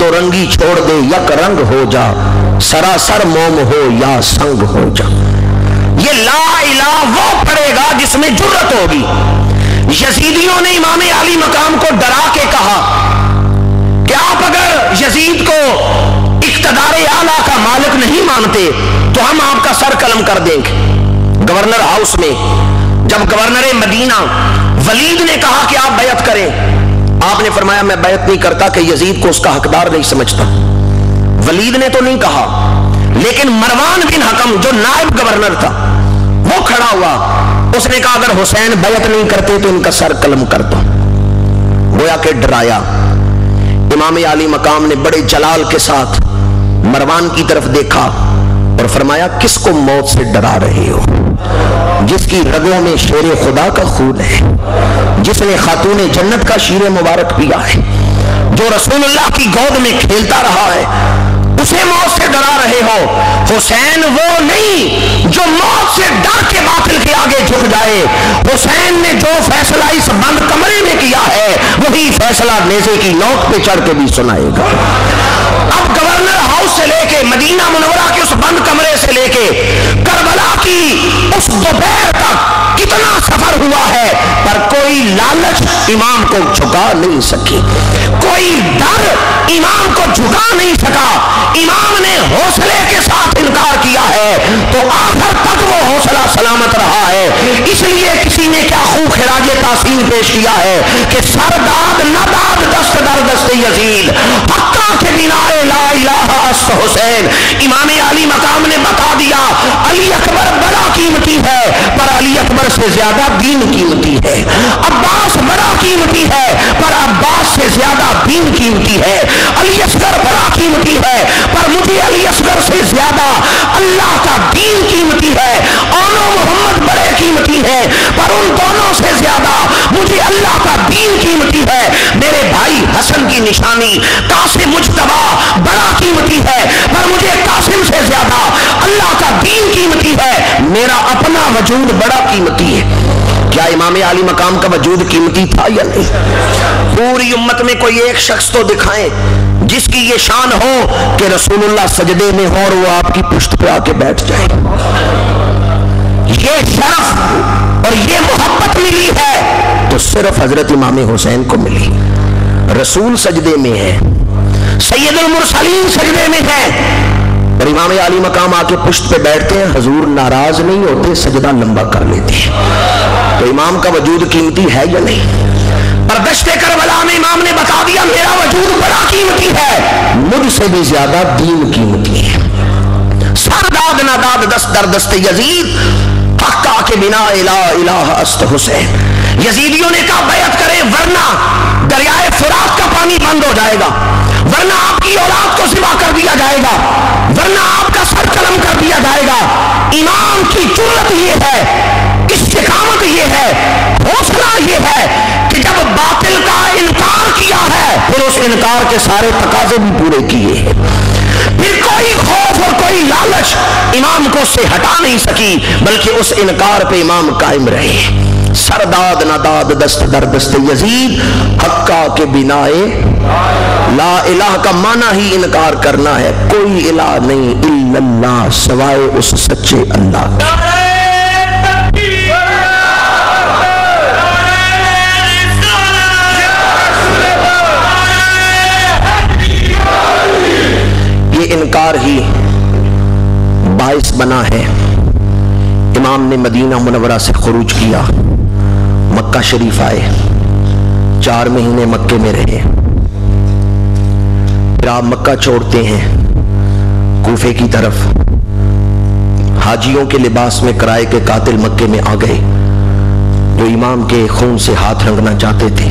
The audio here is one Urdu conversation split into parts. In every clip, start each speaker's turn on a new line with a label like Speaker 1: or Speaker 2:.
Speaker 1: دو رنگی چھوڑ دے یک رنگ ہو جا، سراسر موم ہو یا سنگ ہو جا۔ یہ لا الہ وہ پڑے گا جس میں جرت ہوگی۔ یزیدیوں نے امام علی مقام کو ڈرا کے کہا کہ آپ اگر یزید کو اقتدار اعلیٰ کا مالک نہیں مانتے تو ہم آپ کا سر قلم کر دیں گے۔ گورنر ہاؤس میں جب گورنر مدینہ ولید نے کہا کہ آپ بیعت کریں، آپ نے فرمایا میں بیعت نہیں کرتا کہ یزید کو اس کا حقدار نہیں سمجھتا۔ ولید نے تو نہیں کہا، لیکن مروان بن حکم جو نائب گورنر تھا وہ کھڑا ہوا، اس نے کہا اگر حسین بیعت نہیں کرتے تو ان کا سر قلم کرتا۔ گویا کہ ڈرایا۔ امام علی مقام نے بڑے جلال کے ساتھ مروان کی طرف دیکھا اور فرمایا کس کو موت سے ڈرا رہے ہو؟ جس کی رگوں میں شیر خدا کا خون ہے، جس نے خاتون جنت کا شیر مبارک پیا ہے، جو رسول اللہ کی گود میں کھیلتا رہا ہے، اسے موت سے ڈرا رہے ہو۔ حسین وہ نہیں جو موت سے ڈر کے باطل کے آگے جھک جائے۔ حسین نے جو فیصلہ اس بند کمرے میں کیا ہے وہی فیصلہ نیزے کی نوک پہ چڑھ کے بھی سنائے گا۔ اب گورنر ہاؤس سے لے کے مدینہ منورہ کے اس بند کمرے سے لے کے کربلا کی اس دوپہر تک کتنا سفر ہوا ہے، پر کوئی لالچ امام کو جھکا نہیں سکی، کوئی ڈر امام کو جھکا نہیں سکا۔ امام نے حوصلے کے ساتھ انکار کیا ہے تو آخر تک وہ حوصلہ سلامت رہا ہے۔ اس لیے کسی نے کیا خوب خراج تحسین پیش کیا ہے کہ سر داد نہ داد دست در دست یزید، حقا کے بنا لا الہ است حسین۔ امام علی مقام نے بتا دیا علی اکبر بڑا قیمتی ہے پر علی اکبر سے زیادہ دین قیمتی ہے، عباس بڑا قیمتی ہے پر عباس سے زیادہ دین قیمتی ہے، علی اصغر بڑا قیمتی ہے پر مجھے علی اصغر سے زیادہ اللہ کا دین قیمتی ہے، اونو محمد بڑے قیمتی ہے پر ان دونوں سے زیادہ مجھے اللہ کا دین قیمتی ہے۔ میرے بھائی حسن کی نشانی قاسم مجتبی بڑا قیمتی ہے پر مجھے قاسم سے زیادہ اللہ کا دین قیمتی ہے۔ میرا اپنا وجود بڑا قیمتی ہے۔ کیا امام علی مقام کا وجود قیمتی تھا یا نہیں؟ پوری امت میں کوئی ایک شخص تو دکھائیں جس کی یہ شان ہو کہ رسول اللہ سجدے میں ہو اور وہ آپ کی پشت پہ آ کے بیٹھ جائے۔ یہ شرف اور یہ محبت ملی ہے تو صرف حضرت امام حسین کو ملی۔ رسول سجدے میں ہے، سید المرسلین سجدے میں ہے، اور امام علی مقام آ کے پشت پہ بیٹھتے ہیں، حضور ناراض نہیں ہوتے، سجدہ لمبا کر لیتے ہیں۔ تو امام کا وجود قیمتی ہے یا نہیں؟ پر دشت کربلا میں امام نے بتا دیا میرا وجود بڑا قیمتی ہے، مجھ سے بھی زیادہ دین قیمتی ہے۔ سر داد نہ داد دست در دست یزید، حقا کے بنا لا الہ است حسین۔ یزیدیوں نے کہا بیعت کریں ورنہ دریائے فرات کا پانی بند ہو جائے گا، ورنہ آپ کی اولاد کو ذبح کر دیا جائے گا، ورنہ آپ کا سر قلم کر دیا جائے گا۔ امام کی جرت یہ ہے، استقامت یہ ہے، حوصلہ یہ ہے کہ جب باطل کا انکار کیا ہے پھر اس انکار کے سارے تقاضے بھی پورے کیے ہیں۔ پھر کوئی خوف اور کوئی لالچ امام کو اس سے ہٹا نہیں سکی، بلکہ اس انکار پہ امام قائم رہے۔ سر داد نہ داد دست در دست یزید، حقا کے بنا لا الہ کا معنی ہی انکار کرنا ہے، کوئی الہ نہیں الا اللہ سوائے اس سچے اللہ کے۔ یہ انکار ہی باعث بنا ہے امام نے مدینہ منورہ سے خروج کیا، مکہ شریف آئے، 4 مہینے مکے میں رہے، پھر آپ مکہ چھوڑتے ہیں، کوفے کی طرف حاجیوں کے لباس میں کرائے کے قاتل مکے میں آ گئے جو امام کے خون سے ہاتھ رنگنا چاہتے تھے،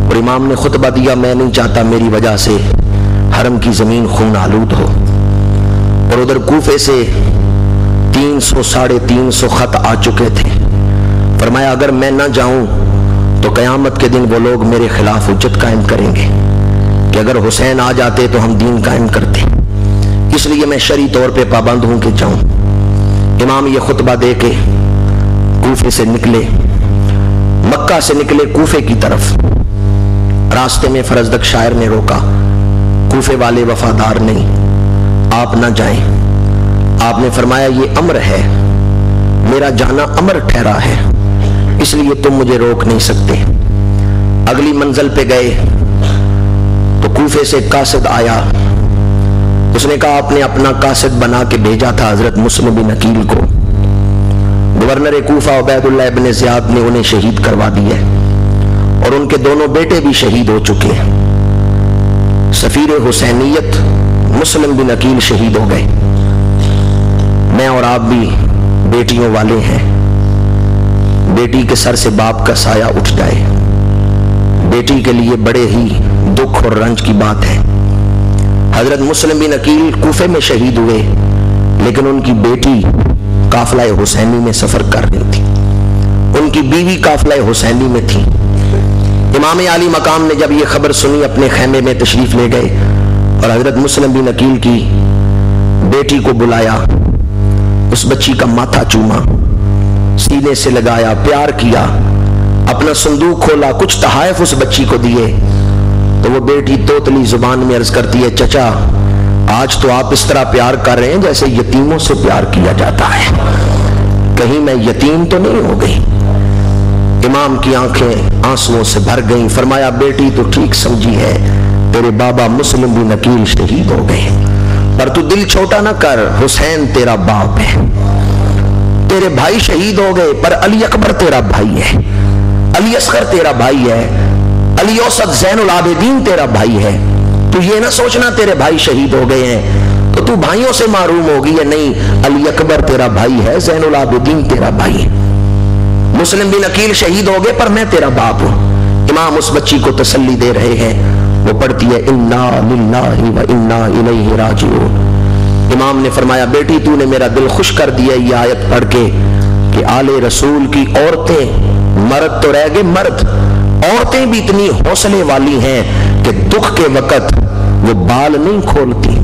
Speaker 1: اور امام نے خطبہ دیا میں نہیں چاہتا میری وجہ سے حرم کی زمین خون آلود ہو۔ اور ادھر کوفے سے 300 ساڑھے 300 خط آ چکے تھے، فرمایا اگر میں نہ جاؤں تو قیامت کے دن وہ لوگ میرے خلاف حجت قائم کریں گے کہ اگر حسین آ جاتے تو ہم دین قائم کرتے، اس لیے میں شرعی طور پہ پابند ہوں کہ جاؤں۔ امام یہ خطبہ دے کے کوفے سے نکلے، مکہ سے نکلے کوفے کی طرف، راستے میں فرزدق شاعر نے روکا، کوفے والے وفادار نہیں، آپ نہ جائیں۔ آپ نے فرمایا یہ امر ہے، میرا جانا امر ٹھہرا ہے، اس لیے تم مجھے روک نہیں سکتے۔ اگلی منزل پہ گئے تو کوفے سے قاصد آیا، اس نے کہا آپ نے اپنا قاصد بنا کے بھیجا تھا حضرت مسلم بن عقیل کو، گورنر کوفہ عبید اللہ ابن زیاد نے انہیں شہید کروا دیا اور ان کے دونوں بیٹے بھی شہید ہو چکے ہیں۔ سفیر حسینیت مسلم بن عقیل شہید ہو گئے۔ میں اور آپ بھی بیٹیوں والے ہیں، بیٹی کے سر سے باپ کا سایہ اٹھ جائے بیٹی کے لیے بڑے ہی دکھ اور رنج کی بات ہے۔ حضرت مسلم بن عقیل کوفے میں شہید ہوئے، لیکن ان کی بیٹی قافلہ حسینی میں سفر کر رہی تھی، ان کی بیوی قافلہ حسینی میں تھی۔ امام عالی مقام نے جب یہ خبر سنی اپنے خیمے میں تشریف لے گئے اور حضرت مسلم بن عقیل کی بیٹی کو بلایا، اس بچی کا ماتھا چوما، سینے سے لگایا، پیار کیا، اپنا صندوق کھولا، کچھ تحائف اس بچی کو دیے، تو وہ بیٹی توتلی زبان میں عرض کرتی ہے چچا آج تو آپ اس طرح پیار کر رہے ہیں جیسے یتیموں سے پیار کیا جاتا ہے، کہیں میں یتیم تو نہیں ہو گئی؟ امام کی آنکھیں آنسوؤں سے بھر گئیں، فرمایا بیٹی تو ٹھیک سمجھی ہے، تیرے بابا مسلم بن عقیل شہید ہو گئے، پر تو دل چھوٹا نہ کر، حسین تیرا باپ ہے، تیرے بھائی شہید ہو گئے پر علی اکبر تیرا بھائی ہے، علی اصغر تیرا بھائی ہے، علی اوسط زین العابدین تیرا بھائی ہے، تو یہ نہ سوچنا تیرے بھائی شہید ہو گئے ہیں تو بھائیوں سے معروم ہوگی، یا نہیں، علی اکبر تیرا بھائی ہے، زین العابدین تیرا بھائی ہے، مسلم بن عقیل شہید ہو گئے پر میں تیرا باپ ہوں۔ امام اس بچی کو تسلی دے رہے ہیں، وہ پڑھتی ہے انا للہ و انا الیہ راجعون۔ امام نے فرمایا بیٹی تو نے میرا دل خوش کر دیا یہ آیت پڑھ کے کہ آل رسول کی عورتیں، مرد تو رہ گئے مرد، عورتیں بھی اتنی حوصلے والی ہیں کہ دکھ کے وقت وہ بال نہیں کھولتی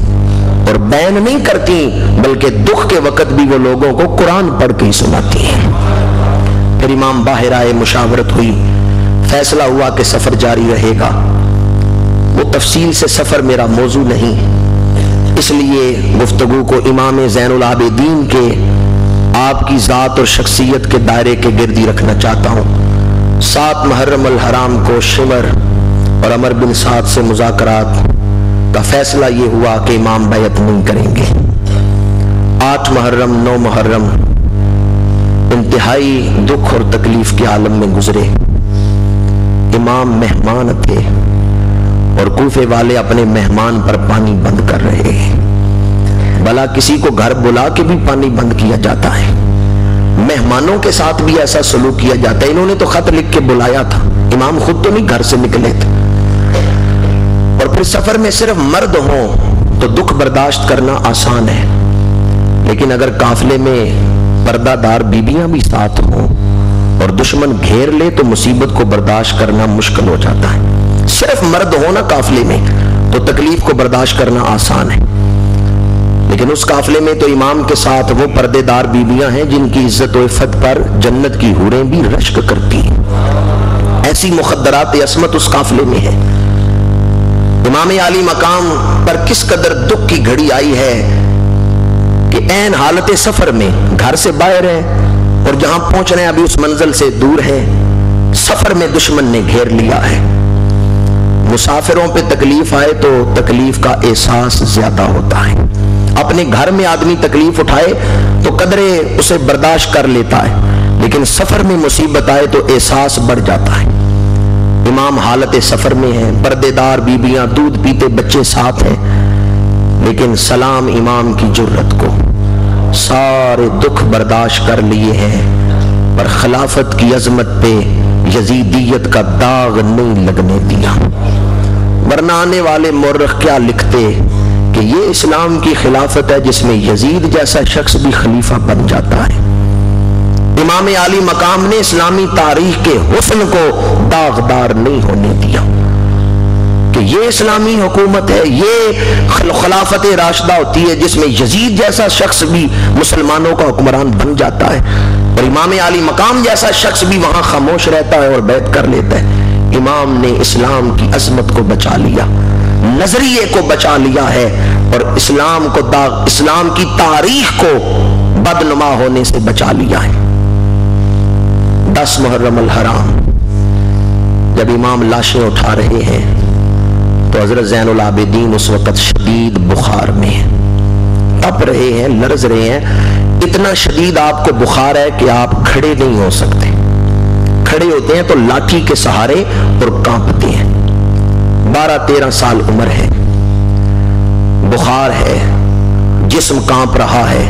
Speaker 1: اور بین نہیں کرتی، بلکہ دکھ کے وقت بھی وہ لوگوں کو قرآن پڑھ کے ہی سناتی ہیں۔ پھر امام باہر آئے، مشاورت ہوئی، فیصلہ ہوا کہ سفر جاری رہے گا۔ وہ تفصیل سے سفر میرا موضوع نہیں، اس لیے گفتگو کو امام زین العابدین کے آپ کی ذات اور شخصیت کے دائرے کے گرد ہی رکھنا چاہتا ہوں۔ 7 محرم الحرام کو شمر اور عمر بن سعد سے مذاکرات کا فیصلہ یہ ہوا کہ امام بیعت نہیں کریں گے۔ 8 محرم 9 محرم انتہائی دکھ اور تکلیف کے عالم میں گزرے۔ امام مہمان تھے اور کوفے والے اپنے مہمان پر پانی بند کر رہے ہیں۔ بھلا کسی کو گھر بلا کے بھی پانی بند کیا جاتا ہے، مہمانوں کے ساتھ بھی ایسا سلوک کیا جاتا ہے؟ انہوں نے تو خط لکھ کے بلایا تھا، امام خود تو نہیں گھر سے نکلے تھے۔ اور پھر سفر میں صرف مرد ہوں تو دکھ برداشت کرنا آسان ہے، لیکن اگر قافلے میں پردہ دار بیبیاں بھی ساتھ ہوں اور دشمن گھیر لے تو مصیبت کو برداشت کرنا مشکل ہو جاتا ہے۔ صرف مرد ہونا قافلے میں تو تکلیف کو برداشت کرنا آسان ہے، لیکن اس قافلے میں تو امام کے ساتھ وہ پردے دار بیبیاں ہیں جن کی عزت و عفت پر جنت کی حوریں بھی رشک کرتی ہیں، ایسی مخدرات عصمت اس قافلے میں ہے۔ امام عالی مقام پر کس قدر دکھ کی گھڑی آئی ہے کہ عین حالت سفر میں گھر سے باہر ہیں اور جہاں پہنچ رہے ہیں ابھی اس منزل سے دور ہیں، سفر میں دشمن نے گھیر لیا ہے۔ مسافروں پہ تکلیف آئے تو تکلیف کا احساس زیادہ ہوتا ہے، اپنے گھر میں آدمی تکلیف اٹھائے تو قدرے اسے برداشت کر لیتا ہے، لیکن سفر میں مصیبت آئے تو احساس بڑھ جاتا ہے۔ امام حالت سفر میں ہیں، پردے دار بیبیاں، دودھ پیتے بچے ساتھ ہیں، لیکن سلام امام کی جرت کو، سارے دکھ برداشت کر لیے ہیں پر خلافت کی عظمت پہ یزیدیت کا داغ نہیں لگنے دیا، ورنہ آنے والے مورخ کیا لکھتے کہ یہ اسلام کی خلافت ہے جس میں یزید جیسا شخص بھی خلیفہ بن جاتا ہے۔ امام عالی مقام نے اسلامی تاریخ کے حسن کو داغدار نہیں ہونے دیا کہ یہ اسلامی حکومت ہے، یہ خلافت راشدہ ہوتی ہے جس میں یزید جیسا شخص بھی مسلمانوں کا حکمران بن جاتا ہے اور امام عالی مقام جیسا شخص بھی وہاں خاموش رہتا ہے اور بیعت کر لیتا ہے۔ امام نے اسلام کی عظمت کو بچا لیا، نظریے کو بچا لیا ہے اور اسلام کی تاریخ کو بدنما ہونے سے بچا لیا ہے۔ 10 محرم الحرام جب امام لاشیں اٹھا رہے ہیں تو حضرت زین العابدین اس وقت شدید بخار میں ہیں، تپ رہے ہیں، لرز رہے ہیں، اتنا شدید آپ کو بخار ہے کہ آپ کھڑے نہیں ہو سکتے، کھڑے ہوتے ہیں تو لاٹھی کے سہارے اور کانپتے ہیں۔ 12-13 سال عمر ہے، بخار ہے، جسم کانپ رہا ہے،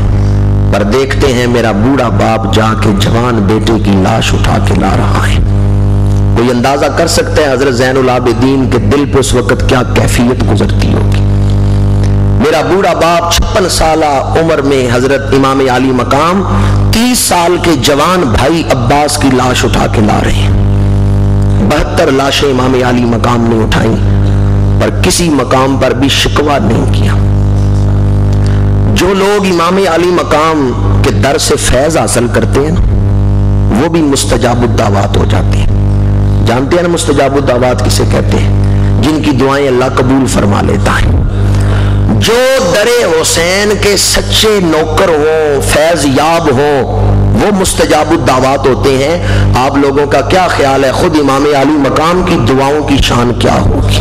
Speaker 1: پر دیکھتے ہیں میرا بوڑھا باپ جا کے جوان بیٹے کی لاش اٹھا کے لا رہا ہے۔ کوئی اندازہ کر سکتا ہے حضرت زین العابدین کے دل پہ اس وقت کیا کیفیت گزرتی ہوگی؟ میرا بوڑھا باپ 56 سالہ عمر میں حضرت امام علی مقام 30 سال کے جوان بھائی عباس کی لاش اٹھا کے لا رہے ہیں۔ 72 لاشیں امام علی مقام نے اٹھائیں، پر کسی مقام پر بھی شکوہ نہیں کیا۔ جو لوگ امام علی مقام کے در سے فیض حاصل کرتے ہیں وہ بھی مستجاب الدعوات ہو جاتے ہیں۔ جانتے ہیں نا مستجاب الدعوات کسے کہتے ہیں؟ جن کی دعائیں اللہ قبول فرما لیتا ہے۔ جو در حسین کے سچے نوکر ہوں، فیض یاب ہوں، وہ مستجاب الدعوات ہوتے ہیں۔ آپ لوگوں کا کیا خیال ہے خود امام علی مقام کی دعاؤں کی شان کیا ہوگی؟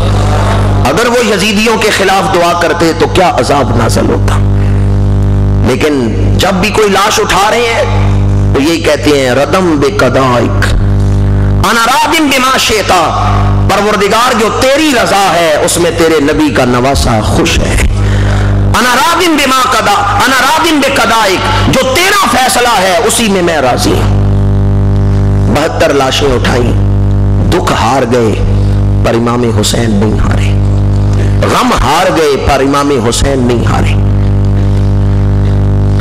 Speaker 1: اگر وہ یزیدیوں کے خلاف دعا کرتے تو کیا عذاب نازل ہوتا؟ لیکن جب بھی کوئی لاش اٹھا رہے ہیں تو یہی کہتے ہیں ردم بے قدائک انا راضٍ بما شئت، پروردگار جو تیری رضا ہے اس میں تیرے نبی کا نواسہ خوش ہے۔ انا راضٍ بما قضا انا راضٍ بقضائک، جو تیرا فیصلہ ہے اسی میں میں راضی ہوں۔ 72 لاشیں اٹھائیں، دکھ ہار گئے پر امام حسین نہیں ہارے، غم ہار گئے پر امام حسین نہیں ہارے۔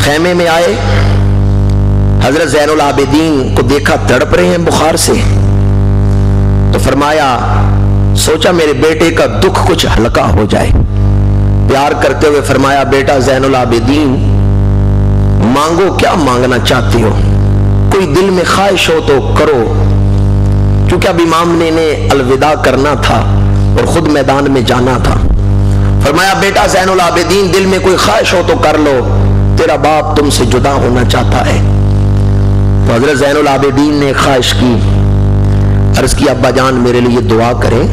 Speaker 1: خیمے میں آئے، حضرت زین العابدین کو دیکھا تڑپ رہے ہیں بخار سے، تو فرمایا سوچا میرے بیٹے کا دکھ کچھ ہلکا ہو جائے۔ پیار کرتے ہوئے فرمایا بیٹا زین العابدین مانگو، کیا مانگنا چاہتے ہو؟ کوئی دل میں خواہش ہو تو کرو، کیونکہ اب امام نے الوداع کرنا تھا اور خود میدان میں جانا تھا۔ فرمایا بیٹا زین العابدین دل میں کوئی خواہش ہو تو کر لو، تیرا باپ تم سے جدا ہونا چاہتا ہے۔ تو حضرت زین العابدین نے خواہش کی، عرض کی ابا جان میرے لیے دعا کریں،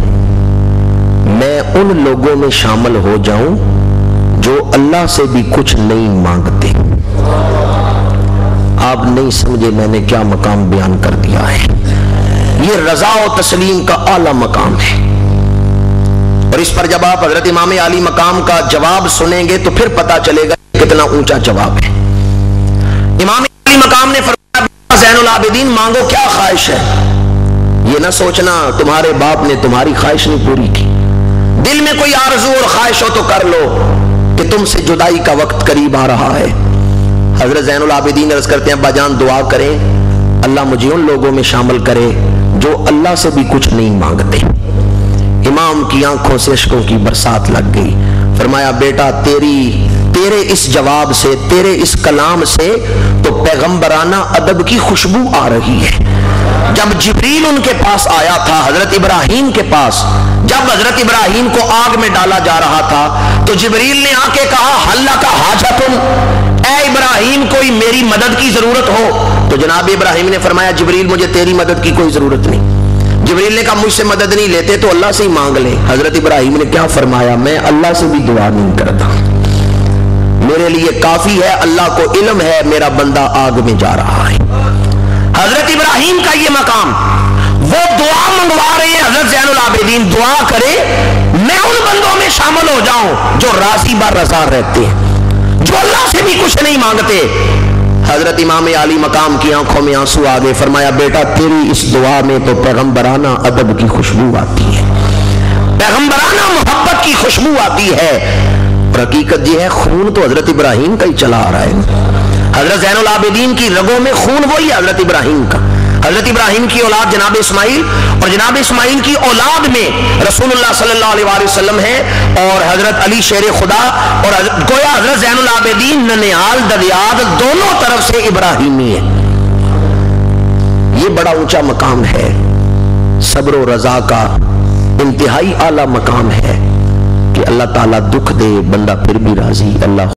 Speaker 1: میں ان لوگوں میں شامل ہو جاؤں جو اللہ سے بھی کچھ نہیں مانگتے۔ آپ نہیں سمجھے میں نے کیا مقام بیان کر دیا ہے۔ یہ رضا و تسلیم کا اعلیٰ مقام ہے، اور اس پر جب آپ حضرت امام علی مقام کا جواب سنیں گے تو پھر پتا چلے گا کتنا اونچا جواب ہے۔ امام علی مقام نے فرمایا زین العابدین مانگو، کیا خواہش ہے؟ یہ نہ سوچنا تمہارے باپ نے تمہاری خواہش نہیں پوری کی، دل میں کوئی آرزو اور خواہش ہو تو کر لو کہ تم سے جدائی کا وقت قریب آ رہا ہے۔ حضرت زین العابدین عرض کرتے ہیں ابا جان دعا کریں اللہ مجھے ان لوگوں میں شامل کرے جو اللہ سے بھی کچھ نہیں مانگتے۔ امام کی آنکھوں سے اشکوں کی برسات لگ گئی۔ فرمایا بیٹا تیرے اس جواب سے، تیرے اس کلام سے تو پیغمبرانہ ادب کی خوشبو آ رہی ہے۔ جب جبریل ان کے پاس آیا تھا حضرت ابراہیم کے پاس، جب حضرت ابراہیم کو آگ میں ڈالا جا رہا تھا تو جبریل نے آ کے کہا حل کا حاجتن، اے ابراہیم کوئی میری مدد کی ضرورت ہو؟ تو جناب ابراہیم نے فرمایا جبریل مجھے تیری مدد کی کوئی ضرورت نہیں۔ جبریل نے کہا مجھ سے مدد نہیں لیتے تو اللہ سے ہی مانگ لے۔ حضرت ابراہیم نے کیا فرمایا میں اللہ سے بھی دعا نہیں کرتا، میرے لیے کافی ہے اللہ کو علم ہے میرا بندہ آگ میں جا رہا ہے۔ حضرت ابراہیم کا یہ مقام، وہ دعا منگوا رہے ہیں حضرت زین العابدین دعا کرے میں ان بندوں میں شامل ہو جاؤں جو راضی بر رضا رہتے ہیں، جو اللہ سے بھی کچھ نہیں مانگتے۔ حضرت امام علی مقام کی آنکھوں میں آنسو آ گئے۔ فرمایا بیٹا تیری اس دعا میں تو پیغمبرانہ ادب کی خوشبو آتی ہے، پیغمبرانہ محبت کی خوشبو آتی ہے، اور حقیقت یہ ہے خون تو حضرت ابراہیم کا ہی چلا آ رہا ہے۔ حضرت زین العابدین کی رگوں میں خون وہی حضرت ابراہیم کا۔ حضرت ابراہیم کی اولاد جناب اسماعیل، اور جناب اسماعیل کی اولاد میں رسول اللہ صلی اللہ علیہ وآلہ وسلم ہے، اور حضرت علی شیر خدا، اور گویا حضرت زین العابدین ننیال ددیاد دونوں طرف سے ابراہیمی ہے۔ یہ بڑا اونچا مقام ہے، صبر و رضا کا انتہائی اعلیٰ مقام ہے کہ اللہ تعالیٰ دکھ دے بندہ پھر بھی راضی. اللہ